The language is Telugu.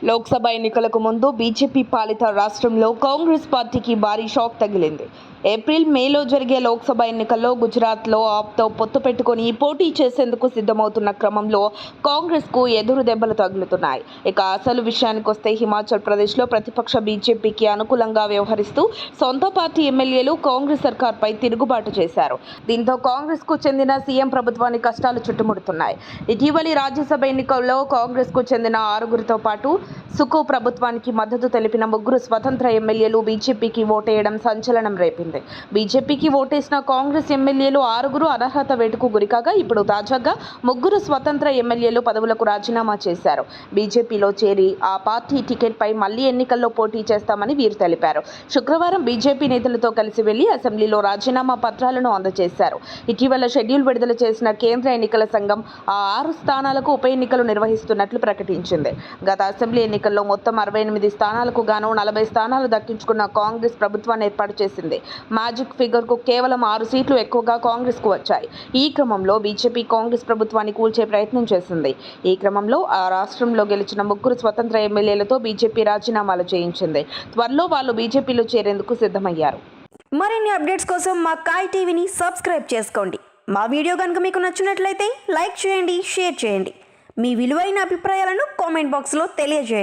లోక్సభ ఎన్నికలకు ముందు బీజేపీ పాలిత రాష్ట్రంలో కాంగ్రెస్ పార్టీకి భారీ షాక్ తగిలింది. ఏప్రిల్, మేలో జరిగే లోక్సభ ఎన్నికల్లో గుజరాత్లో ఆప్తో పొత్తు పెట్టుకుని పోటీ చేసేందుకు సిద్ధమవుతున్న క్రమంలో కాంగ్రెస్కు ఎదురు దెబ్బలు తగులుతున్నాయి. ఇక అసలు విషయానికొస్తే హిమాచల్ ప్రదేశ్లో ప్రతిపక్ష బీజేపీకి అనుకూలంగా వ్యవహరిస్తూ సొంత పార్టీ ఎమ్మెల్యేలు కాంగ్రెస్ సర్కార్పై తిరుగుబాటు చేశారు. దీంతో కాంగ్రెస్కు చెందిన సీఎం ప్రభుత్వాన్ని కష్టాలు చుట్టుముడుతున్నాయి. ఇటీవలి రాజ్యసభ ఎన్నికల్లో కాంగ్రెస్కు చెందిన 6గురితో పాటు సుకు ప్రభుత్వానికి మద్దతు తెలిపిన 3 స్వతంత్ర ఎమ్మెల్యేలు బీజేపీకి ఓటేయడం సంచలనం రేపింది. బీజేపీకి ఓటేసిన కాంగ్రెస్ ఎమ్మెల్యేలు 6గురు అనర్హత వేటుకు గురికాగా ఇప్పుడు తాజాగా 3 స్వతంత్ర ఎమ్మెల్యేలు పదవులకు రాజీనామా చేశారు. బీజేపీలో చేరి ఆ పార్టీ టికెట్పై మళ్లీ ఎన్నికల్లో పోటీ చేస్తామని వీరు తెలిపారు. శుక్రవారం బీజేపీ నేతలతో కలిసి వెళ్లి అసెంబ్లీలో రాజీనామా పత్రాలను అందజేశారు. ఇటీవల షెడ్యూల్ విడుదల చేసిన కేంద్ర ఎన్నికల సంఘం ఆ 6 స్థానాలకు ఉప ఎన్నికలు నిర్వహిస్తున్నట్లు ప్రకటించింది. గత అసెంబ్లీ ఎన్నికల్లో మొత్తం 68 స్థానాలకు గాను 40 స్థానాలు దక్కించుకున్న కాంగ్రెస్ ప్రభుత్వాన్ని ఏర్పాటు చేసింది. మ్యాజిక్ ఫిగర్కు కేవలం 6 సీట్లు ఎక్కువగా కాంగ్రెస్కు వచ్చాయి. ఈ క్రమంలో బీజేపీ కాంగ్రెస్ ప్రభుత్వాన్ని కూల్చే ప్రయత్నం చేసింది. ఈ క్రమంలో ఆ రాష్ట్రంలో గెలిచిన 3 స్వతంత్ర ఎమ్మెల్యేలతో బీజేపీ రాజీనామాలు చేయించింది. త్వరలో వాళ్ళు బీజేపీలో చేరేందుకు సిద్ధమయ్యారు. మరిన్ని అప్డేట్స్ కోసం మా కాయ్ టీవీని సబ్స్క్రైబ్ చేసుకోండి. మా వీడియో కనుక మీకు నచ్చినట్లయితే లైక్ చేయండి, షేర్ చేయండి. మీ విలువైన అభిప్రాయాలను కామెంట్ బాక్స్లో తెలియజేయండి.